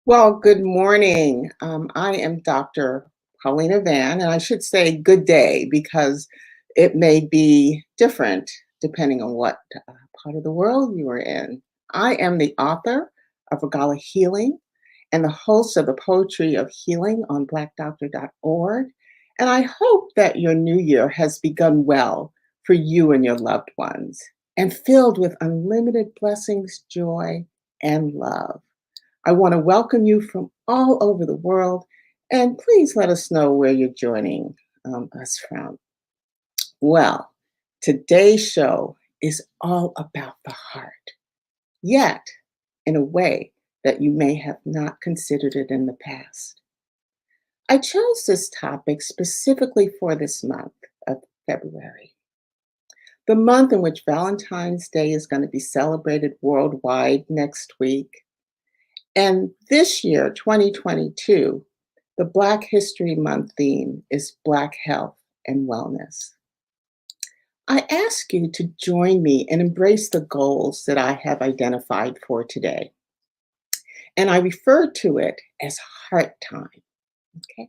Well, good morning. I am Dr. Paulina Van, and I should say good day because it may be different depending on what part of the world you are in. I am the author of Regala Healing and the host of the Poetry of Healing on blackdoctor.org. And I hope that your new year has begun well for you and your loved ones and filled with unlimited blessings, joy, and love. I want to welcome you from all over the world, and please let us know where you're joining us from. Well, today's show is all about the heart, yet in a way that you may have not considered it in the past. I chose this topic specifically for this month of February, the month in which Valentine's Day is going to be celebrated worldwide next week. And this year, 2022, the Black History Month theme is Black Health and Wellness. I ask you to join me and embrace the goals that I have identified for today. And I refer to it as heart time. Okay.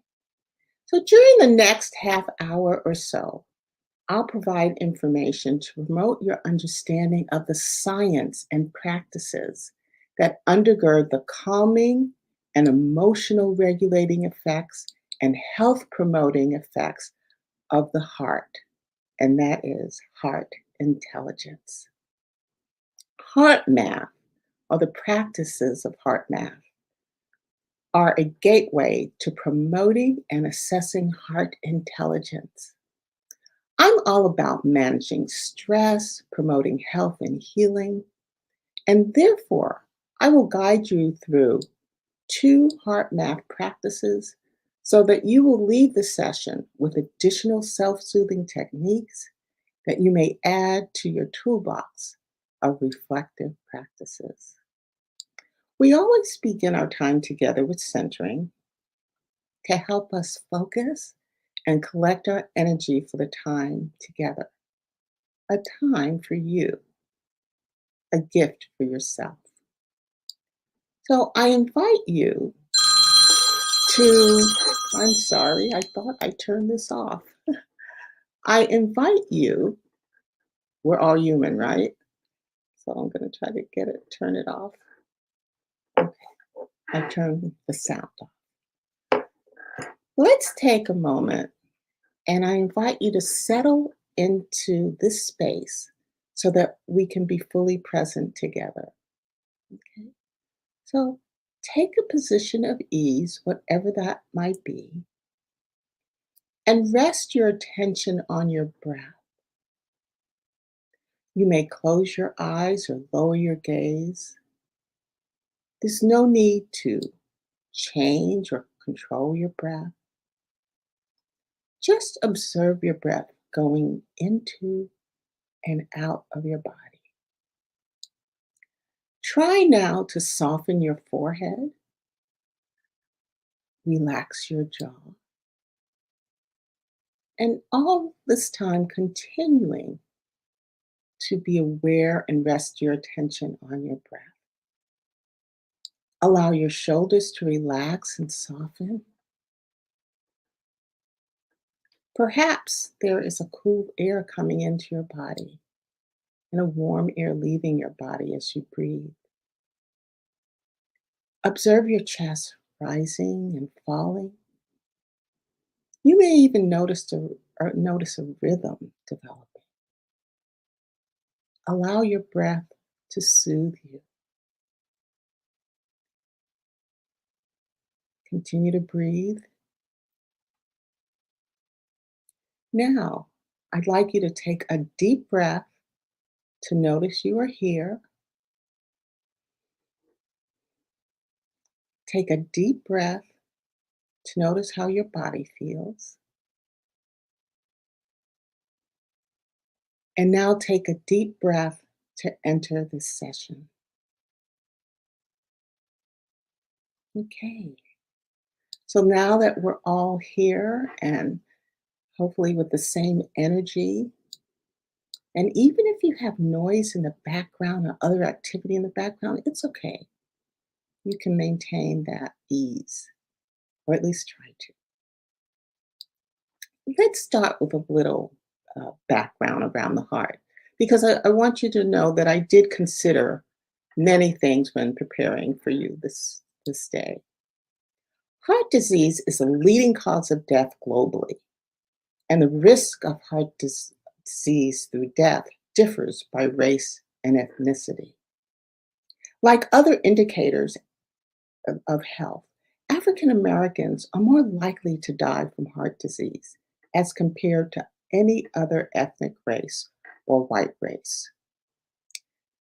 So during the next half hour or so, I'll provide information to promote your understanding of the science and practices that undergird the calming and emotional regulating effects and health promoting effects of the heart, and that is heart intelligence. Heart math, or the practices of heart math, are a gateway to promoting and assessing heart intelligence. I'm all about managing stress, promoting health and healing, and therefore I will guide you through two heart math practices so that you will leave the session with additional self soothing techniques that you may add to your toolbox of reflective practices. We always begin our time together with centering to help us focus and collect our energy for the time together, a time for you, a gift for yourself. So I invite you to, I'm sorry, I thought I turned this off. I invite you, we're all human, right? So I'm going to try to turn it off. Okay, I turned the sound off. Let's take a moment and I invite you to settle into this space so that we can be fully present together. Okay? So take a position of ease, whatever that might be, and rest your attention on your breath. You may close your eyes or lower your gaze. There's no need to change or control your breath. Just observe your breath going into and out of your body. Try now to soften your forehead, relax your jaw, and all this time continuing to be aware and rest your attention on your breath. Allow your shoulders to relax and soften. Perhaps there is a cool air coming into your body and a warm air leaving your body as you breathe. Observe your chest rising and falling. You may even notice a rhythm developing. Allow your breath to soothe you. Continue to breathe. Now, I'd like you to take a deep breath to notice you are here. Take a deep breath to notice how your body feels. And now take a deep breath to enter this session. Okay. So now that we're all here and hopefully with the same energy, and even if you have noise in the background or other activity in the background, it's okay. you can maintain that ease, or at least try to. Let's start with a little background around the heart, because I want you to know that I did consider many things when preparing for you this day. Heart disease is a leading cause of death globally, and the risk of disease through death differs by race and ethnicity. Like other indicators of health, African Americans are more likely to die from heart disease as compared to any other ethnic race or white race.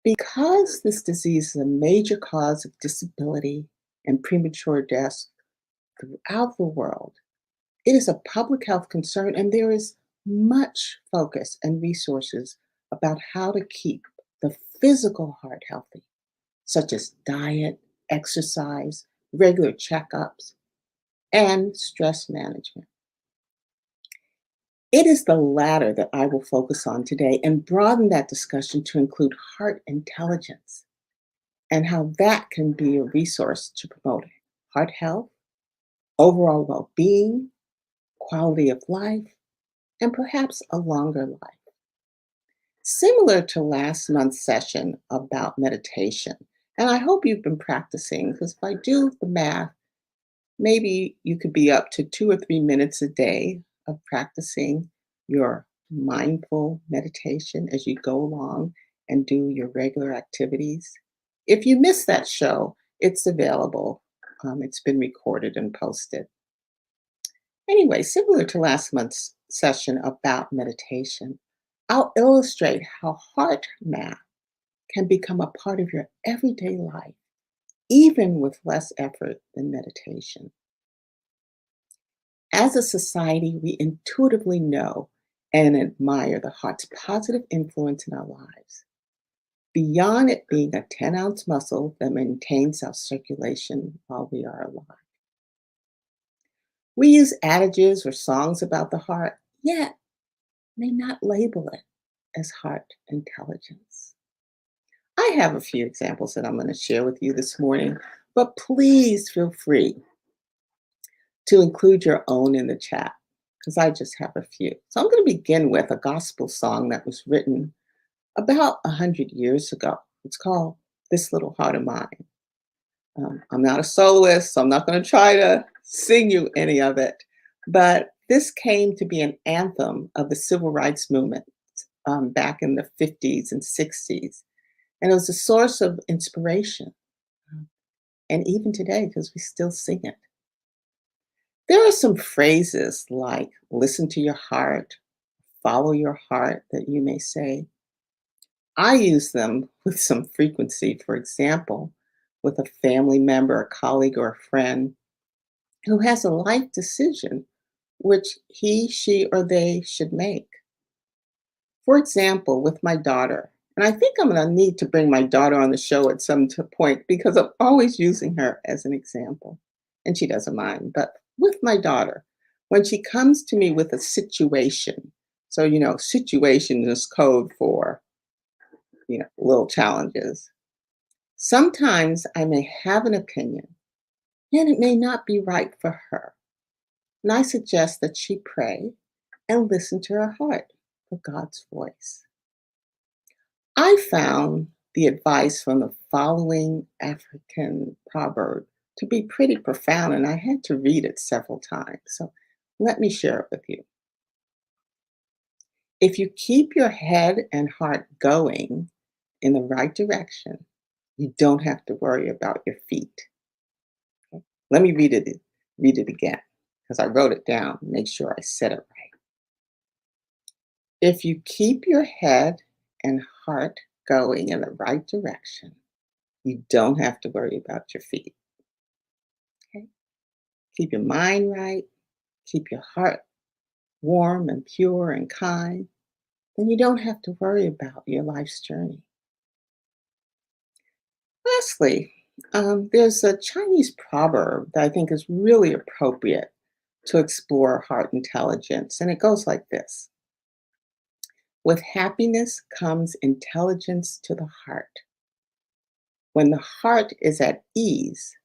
Because this disease is a major cause of disability and premature deaths throughout the world, it is a public health concern, and there is much focus and resources about how to keep the physical heart healthy, such as diet, exercise, regular checkups, and stress management. It is the latter that I will focus on today and broaden that discussion to include heart intelligence and how that can be a resource to promote heart health, overall well being, quality of life, and perhaps a longer life. Similar to last month's session about meditation, and I hope you've been practicing because if I do the math, maybe you could be up to 2 or 3 minutes a day of practicing your mindful meditation as you go along and do your regular activities. If you missed that show, it's available. It's been recorded and posted. Anyway, similar to last month's session about meditation, I'll illustrate how heart math can become a part of your everyday life, even with less effort than meditation. As a society, we intuitively know and admire the heart's positive influence in our lives. Beyond it being a 10-ounce muscle that maintains our circulation while we are alive. We use adages or songs about the heart, yet may not label it as heart intelligence. I have a few examples that I'm going to share with you this morning, but please feel free to include your own in the chat because I just have a few. So I'm going to begin with a gospel song that was written about 100 years ago. It's called This Little Heart of Mine. I'm not a soloist, so I'm not going to try to sing you any of it, but this came to be an anthem of the civil rights movement back in the 50s and 60s. And it was a source of inspiration, and even today, because we still sing it. There are some phrases like listen to your heart, follow your heart that you may say. I use them with some frequency, for example, with a family member, a colleague, or a friend who has a life decision which he, she, or they should make. For example, with my daughter, and I think I'm going to need to bring my daughter on the show at some point because I'm always using her as an example, and she doesn't mind. But with my daughter, when she comes to me with a situation, so situation is code for little challenges. Sometimes I may have an opinion, and it may not be right for her. And I suggest that she pray and listen to her heart for God's voice. I found the advice from the following African proverb to be pretty profound, and I had to read it several times. So let me share it with you. If you keep your head and heart going in the right direction, you don't have to worry about your feet. Okay? Let me read it again because I wrote it down. Make sure I said it right. If you keep your head and heart going in the right direction, you don't have to worry about your feet. Okay? Keep your mind right, keep your heart warm and pure and kind, then you don't have to worry about your life's journey. Lastly, there's a Chinese proverb that I think is really appropriate to explore heart intelligence, and it goes like this. With happiness comes intelligence to the heart. When the heart is at ease,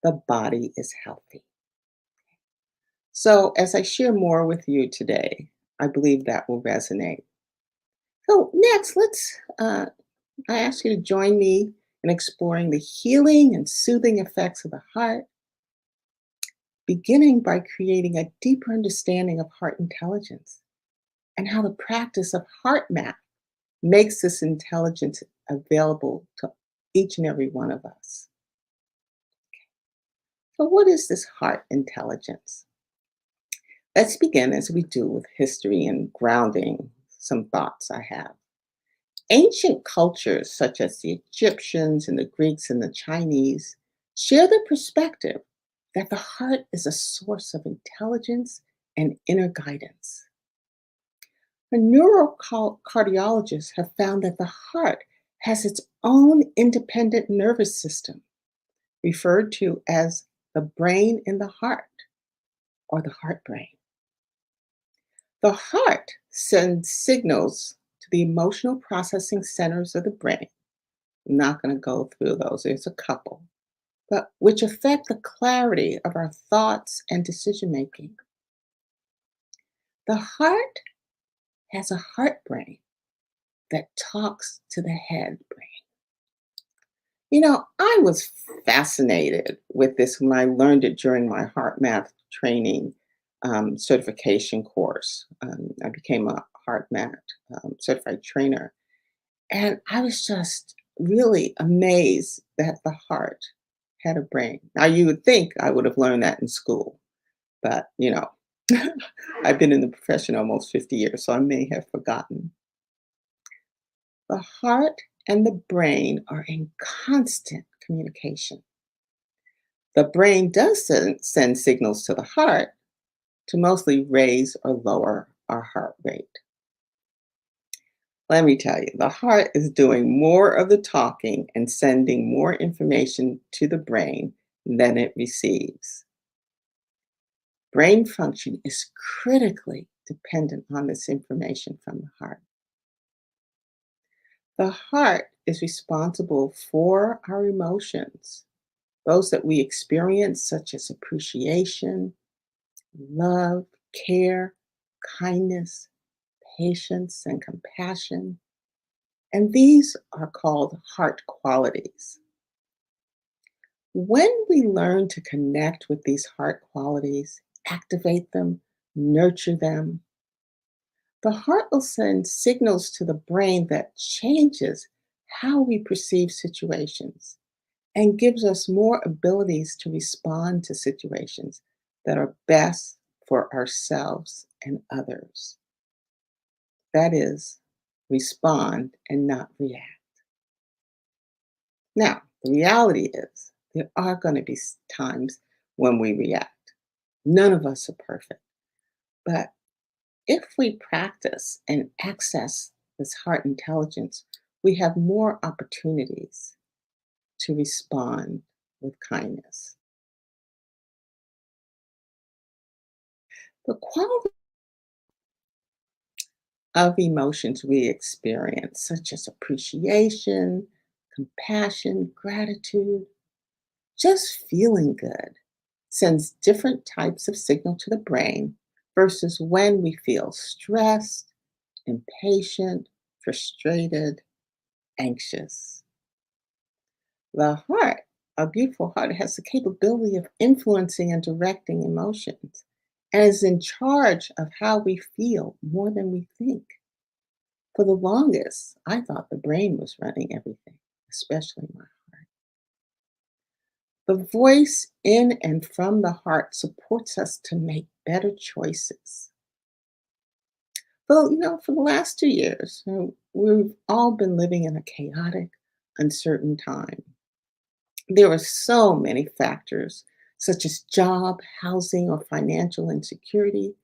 the body is healthy. So, as I share more with you today, I believe that will resonate. So, next, I ask you to join me in exploring the healing and soothing effects of the heart, beginning by creating a deeper understanding of heart intelligence and how the practice of HeartMath makes this intelligence available to each and every one of us. So, what is this heart intelligence? Let's begin as we do with history and grounding some thoughts I have. Ancient cultures such as the Egyptians and the Greeks and the Chinese share the perspective that the heart is a source of intelligence and inner guidance. The neurocardiologists have found that the heart has its own independent nervous system, referred to as the brain in the heart or the heart brain. The heart sends signals to the emotional processing centers of the brain. I'm not going to go through those, there's a couple, but which affect the clarity of our thoughts and decision making. The heart has a heart brain that talks to the head brain. I was fascinated with this when I learned it during my heart math training certification course. I became a heart math certified trainer. And I was just really amazed that the heart had a brain. Now, you would think I would have learned that in school, but I've been in the profession almost 50 years, so I may have forgotten. The heart and the brain are in constant communication. The brain does send signals to the heart to mostly raise or lower our heart rate. Let me tell you, the heart is doing more of the talking and sending more information to the brain than it receives. Brain function is critically dependent on this information from the heart. The heart is responsible for our emotions, those that we experience, such as appreciation, love, care, kindness, patience, and compassion. And these are called heart qualities. When we learn to connect with these heart qualities, activate them, nurture them, the heart will send signals to the brain that changes how we perceive situations and gives us more abilities to respond to situations that are best for ourselves and others. That is, respond and not react. Now, the reality is there are going to be times when we react. None of us are perfect. But if we practice and access this heart intelligence, we have more opportunities to respond with kindness. The quality of emotions we experience, such as appreciation, compassion, gratitude, just feeling good, sends different types of signal to the brain versus when we feel stressed, impatient, frustrated, anxious. The heart, a beautiful heart, has the capability of influencing and directing emotions and is in charge of how we feel more than we think. For the longest, I thought the brain was running everything, especially my heart. The voice in and from the heart supports us to make better choices. Well, for the last 2 years, we've all been living in a chaotic, uncertain time. There are so many factors, such as job, housing, or financial insecurity,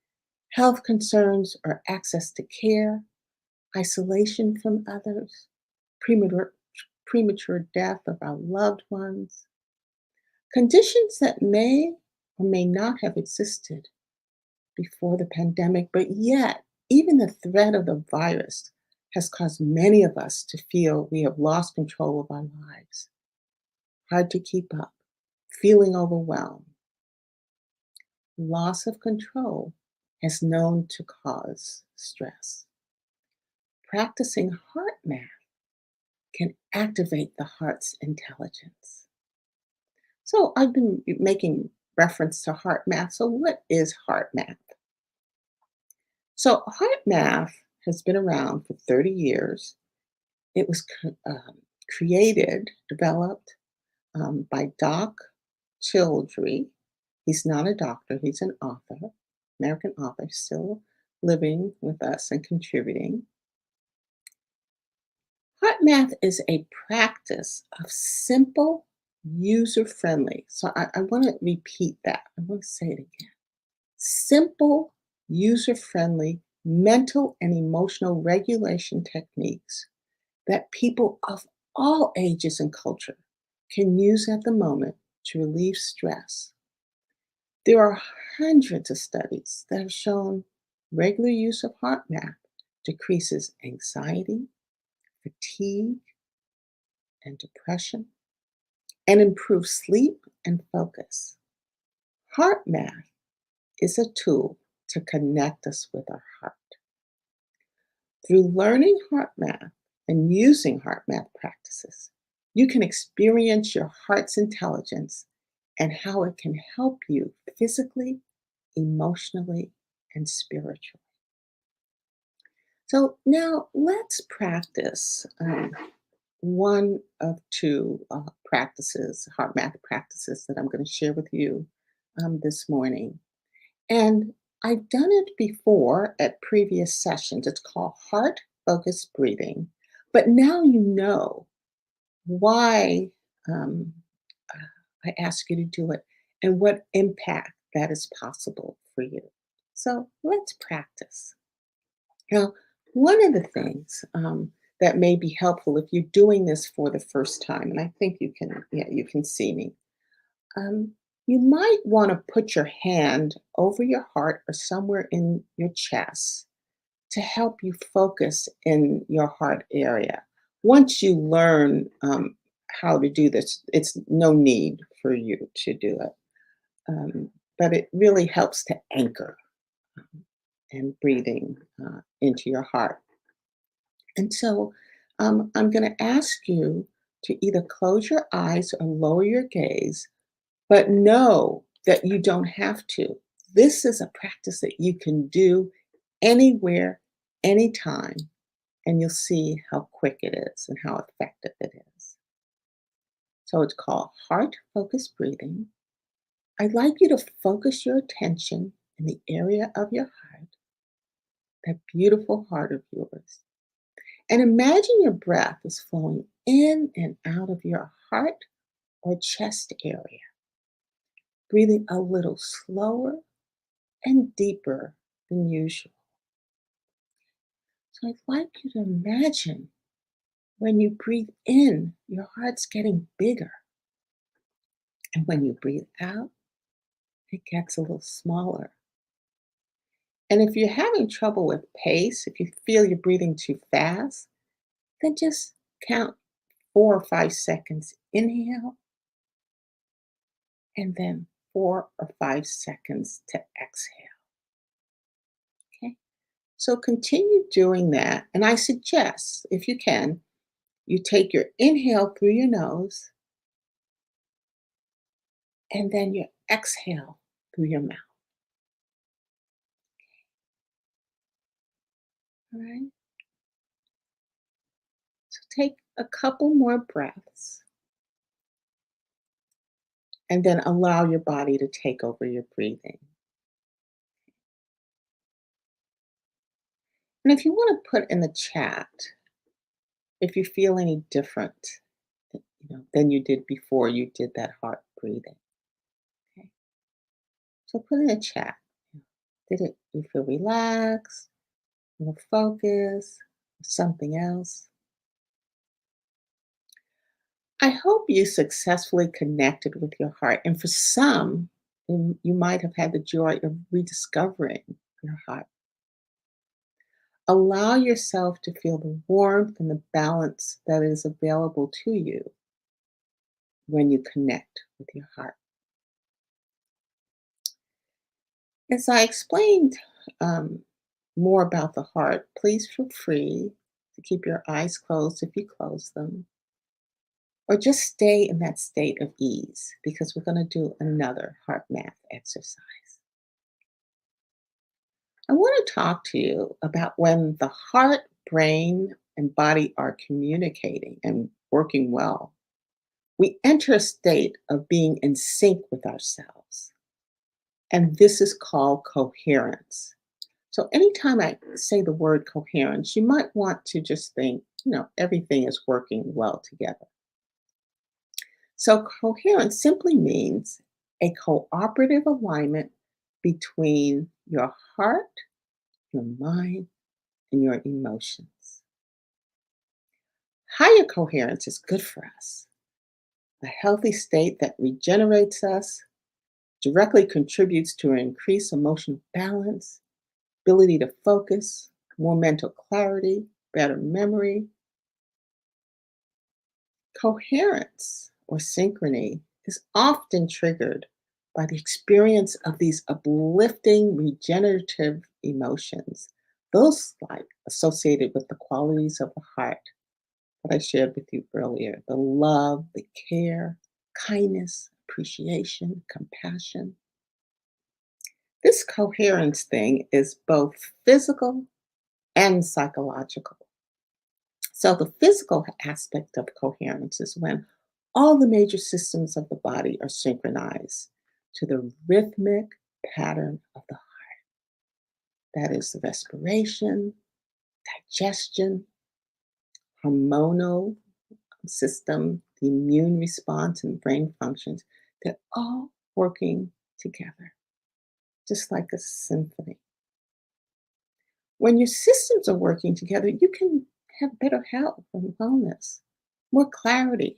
health concerns or access to care, isolation from others, premature death of our loved ones, conditions that may or may not have existed before the pandemic, but yet, even the threat of the virus has caused many of us to feel we have lost control of our lives. hard to keep up, feeling overwhelmed, loss of control has known to cause stress. Practicing heart math can activate the heart's intelligence. So I've been making reference to heart math. So what is heart math? So heart math has been around for 30 years. It was created, developed by Doc Childry. He's not a doctor, he's an author, American author, still living with us and contributing. Heart math is a practice of simple, user friendly. So I want to repeat that. I want to say it again. Simple, user friendly mental and emotional regulation techniques that people of all ages and culture can use at the moment to relieve stress. There are hundreds of studies that have shown regular use of heart math decreases anxiety, fatigue, and depression, and improves sleep and focus. Heart math is a tool to connect us with our heart. Through learning heart math and using heart math practices, you can experience your heart's intelligence and how it can help you physically, emotionally, and spiritually. So now let's practice one of two practices, heart math practices that I'm going to share with you this morning. And I've done it before at previous sessions. It's called heart focused breathing. But now you know why um, I ask you to do it and what impact that is possible for you. So let's practice. Now, one of the things that may be helpful if you're doing this for the first time, and I think you can, yeah, you can see me. Um, you might want to put your hand over your heart or somewhere in your chest to help you focus in your heart area. Once you learn how to do this, it's no need for you to do it. But it really helps to anchor and breathing into your heart. And so I'm going to ask you to either close your eyes or lower your gaze, but know that you don't have to. This is a practice that you can do anywhere, anytime, and you'll see how quick it is and how effective it is. So it's called heart focused breathing. I'd like you to focus your attention in the area of your heart, that beautiful heart of yours. And imagine your breath is flowing in and out of your heart or chest area, breathing a little slower and deeper than usual. So I'd like you to imagine when you breathe in, your heart's getting bigger. And when you breathe out, it gets a little smaller. And if you're having trouble with pace, if you feel you're breathing too fast, then just count 4 or 5 seconds. Inhale, and then 4 or 5 seconds to exhale. Okay. So continue doing that. And I suggest, if you can, you take your inhale through your nose and then you exhale through your mouth. All right. So take a couple more breaths and then allow your body to take over your breathing. And if you want to put in the chat, if you feel any different, than you did before you did that heart breathing. Okay. So put in the chat. Did it you feel relaxed, more focused, something else? I hope you successfully connected with your heart. And for some, you might have had the joy of rediscovering your heart. Allow yourself to feel the warmth and the balance that is available to you. when you connect with your heart. As I explained um, more about the heart, please feel free to keep your eyes closed if you close them, or just stay in that state of ease because we're going to do another heart math exercise. I want to talk to you about when the heart, brain, and body are communicating and working well. We enter a state of being in sync with ourselves, and this is called coherence. So, anytime I say the word coherence, you might want to just think, everything is working well together. So, coherence simply means a cooperative alignment between your heart, your mind, and your emotions. Higher coherence is good for us. A healthy state that regenerates us, directly contributes to an increased emotional balance, ability to focus, more mental clarity, better memory. Coherence or synchrony is often triggered by the experience of these uplifting, regenerative emotions, those like associated with the qualities of the heart that I shared with you earlier: the love, the care, kindness, appreciation, compassion. This coherence thing is both physical and psychological. So, the physical aspect of coherence is when all the major systems of the body are synchronized to the rhythmic pattern of the heart. That is the respiration, digestion, hormonal system, the immune response, and brain functions. They're all working together, just like a symphony. When your systems are working together, you can have better health and wellness, more clarity,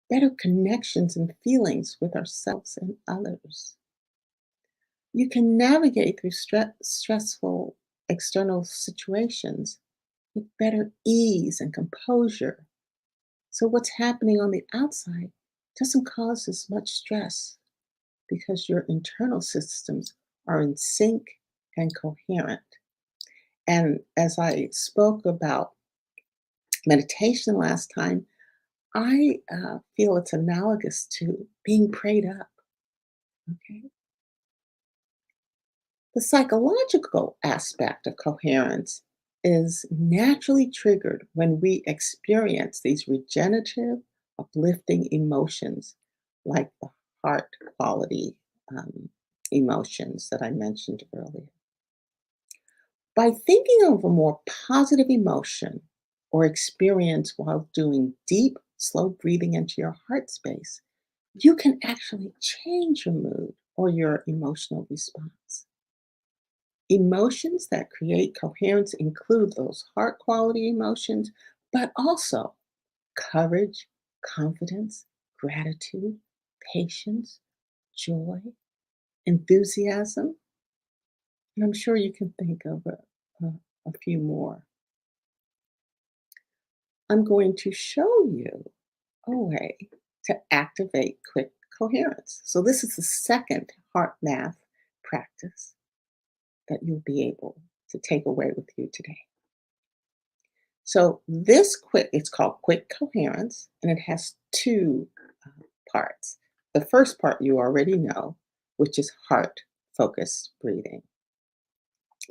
better connections and feelings with ourselves and others. You can navigate through stressful external situations with better ease and composure. So, what's happening on the outside doesn't cause as much stress because your internal systems are in sync and coherent. And as I spoke about meditation last time, I feel it's analogous to being prayed up. Okay. The psychological aspect of coherence is naturally triggered when we experience these regenerative, uplifting emotions like the heart quality um, emotions that I mentioned earlier. By thinking of a more positive emotion or experience while doing deep, slow breathing into your heart space, you can actually change your mood or your emotional response. Emotions that create coherence include those heart quality emotions, but also courage, confidence, gratitude, patience, joy, enthusiasm. And I'm sure you can think of a few more. I'm going to show you a way to activate quick coherence. So, this is the second heart math practice that you'll be able to take away with you today. So it's called quick coherence, and it has two parts. The first part you already know, which is heart focused breathing.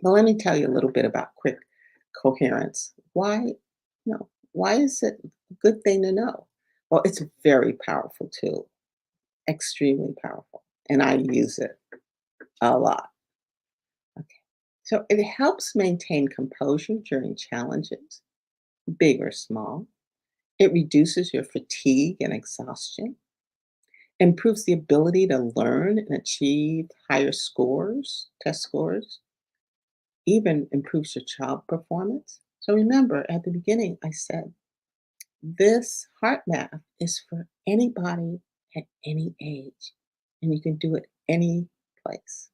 But let me tell you a little bit about quick coherence. Why is it a good thing to know? Well, it's a very powerful tool, extremely powerful, and I use it a lot. Okay. So it helps maintain composure during challenges, big or small. It reduces your fatigue and exhaustion, improves the ability to learn and achieve higher scores, test scores, even improves your child performance. So remember, at the beginning, I said this heart math is for anybody at any age, and you can do it any place.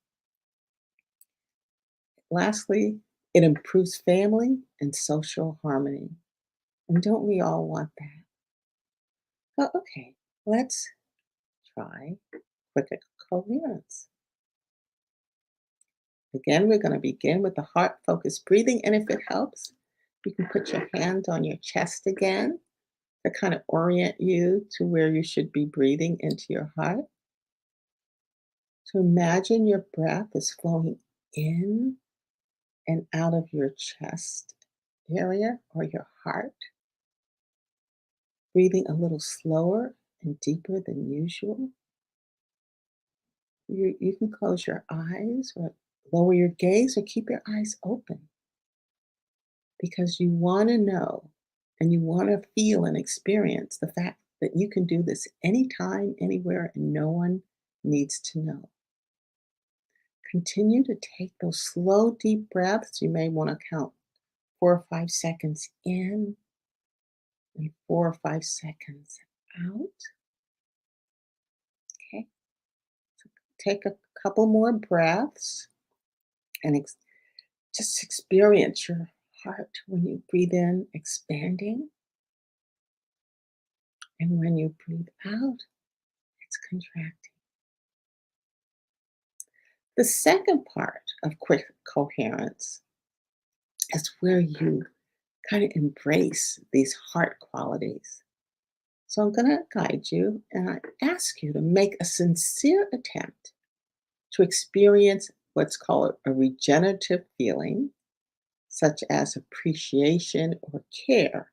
Lastly, it improves family and social harmony. And don't we all want that? Oh, okay. Let's try quick coherence. Again, we're going to begin with the heart focused breathing. And if it helps, you can put your hand on your chest again to kind of orient you to where you should be breathing into your heart. So imagine your breath is flowing in and out of your chest area or your heart, breathing a little slower and deeper than usual. You can close your eyes or lower your gaze or keep your eyes open because you want to know and you want to feel and experience the fact that you can do this anytime, anywhere, and no one needs to know. Continue to take those slow, deep breaths. You may want to count 4 or 5 seconds in and 4 or 5 seconds out. Okay. So take a couple more breaths and just experience your heart when you breathe in, expanding. And when you breathe out, it's contracting. The second part of quick coherence is where you kind of embrace these heart qualities. So I'm going to guide you and I ask you to make a sincere attempt to experience what's called a regenerative feeling, such as appreciation or care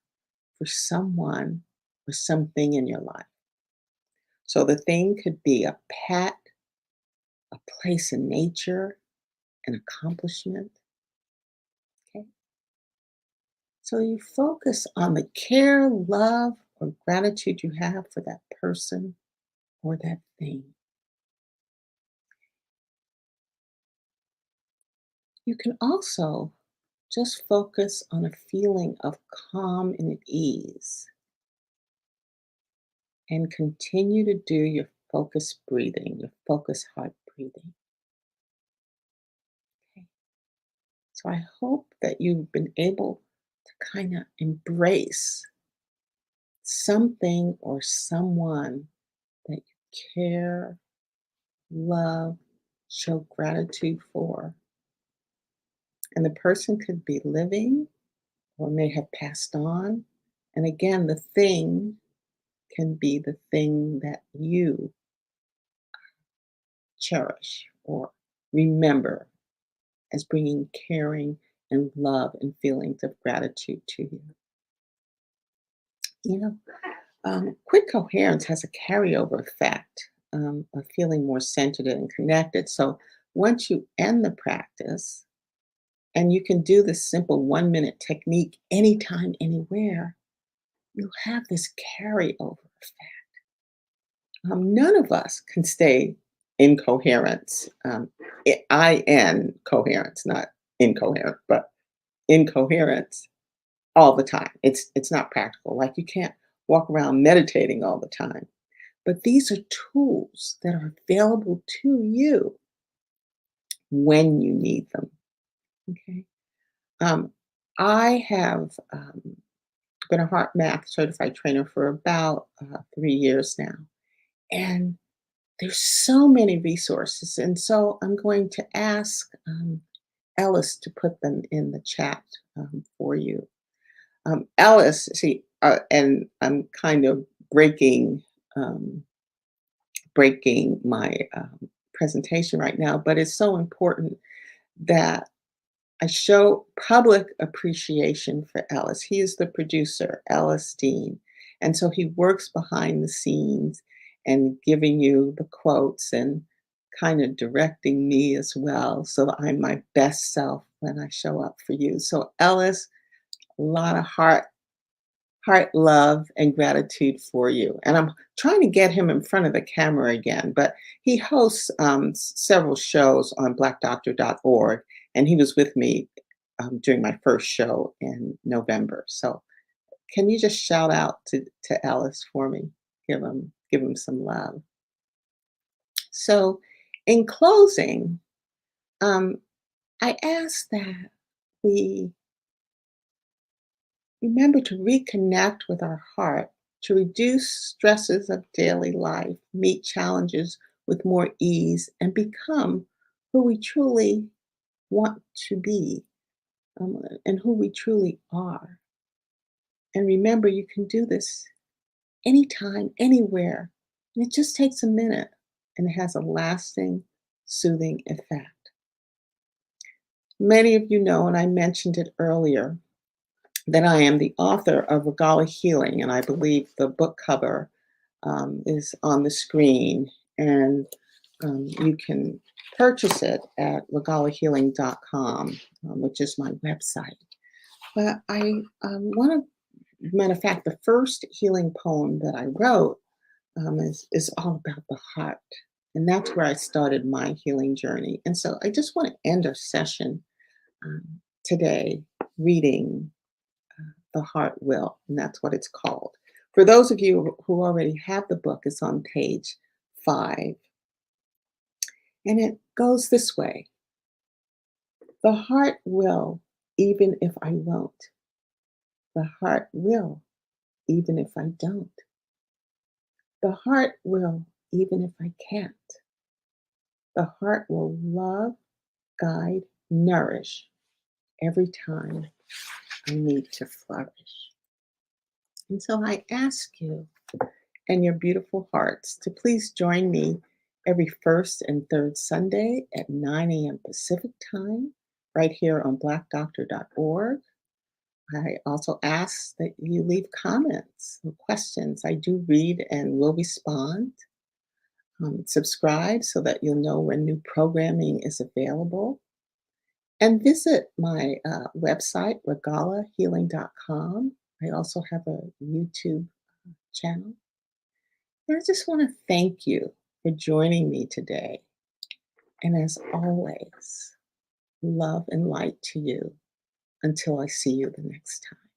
for someone or something in your life. So the thing could be a pet, a place in nature, an accomplishment. Okay. So you focus on the care, love, or gratitude you have for that person or that thing. You can also just focus on a feeling of calm and at ease and continue to do your focused breathing, your focused heart breathing. Okay. So I hope that you've been able to kind of embrace something or someone that you care, love, show gratitude for. And the person could be living or may have passed on. And again, the thing can be the thing that you cherish or remember as bringing caring and love and feelings of gratitude to you. You know, quick coherence has a carryover effect of feeling more centered and connected. So once you end the practice, and you can do this simple 1 minute technique anytime, anywhere, you'll have this carryover effect. None of us can stay in coherence, I-N coherence, not incoherent, but incoherence all the time. It's not practical. Like you can't walk around meditating all the time. But these are tools that are available to you when you need them. Okay. Um, I have been a HeartMath certified trainer for about 3 years now, and there's so many resources. And so I'm going to ask Ellis to put them in the chat for you. Ellis, see, and I'm kind of um, breaking my presentation right now, but it's so important that I show public appreciation for Ellis. He is the producer, Ellis Dean. And so he works behind the scenes and giving you the quotes and kind of directing me as well so that I'm my best self when I show up for you. So Ellis, a lot of heart love and gratitude for you. And I'm trying to get him in front of the camera again, but he hosts several shows on blackdoctor.org, and he was with me during my first show in November. So can you just shout out to Ellis for me? Give him some love. So in closing, um, I ask that we remember to reconnect with our heart to reduce stresses of daily life, meet challenges with more ease, and become who we truly want to be, and who we truly are. And remember, you can do this anytime, anywhere. And it just takes a minute and it has a lasting, soothing effect. Many of you know, and I mentioned it earlier, that I am the author of Regala Healing, and I believe the book cover is on the screen, and you can purchase it at regalahealing.com, which is my website. But I want to, matter of fact, the first healing poem that I wrote is all about the heart. And that's where I started my healing journey. And so I just want to end our session um, today reading The Heart Will, and that's what it's called. For those of you who already have the book, it's on page 5. And it goes this way: the heart will, even if I won't. The heart will, even if I don't. The heart will, even if I can't. The heart will love, guide, nourish every time I need to flourish. And so I ask you and your beautiful hearts to please join me every first and third Sunday at 9 a.m. Pacific time, right here on blackdoctor.org. I also ask that you leave comments or questions. I do read and will respond. Subscribe so that you'll know when new programming is available. And visit my website, regalahealing.com. I also have a YouTube channel. And I just want to thank you for joining me today. And as always, love and light to you until I see you the next time.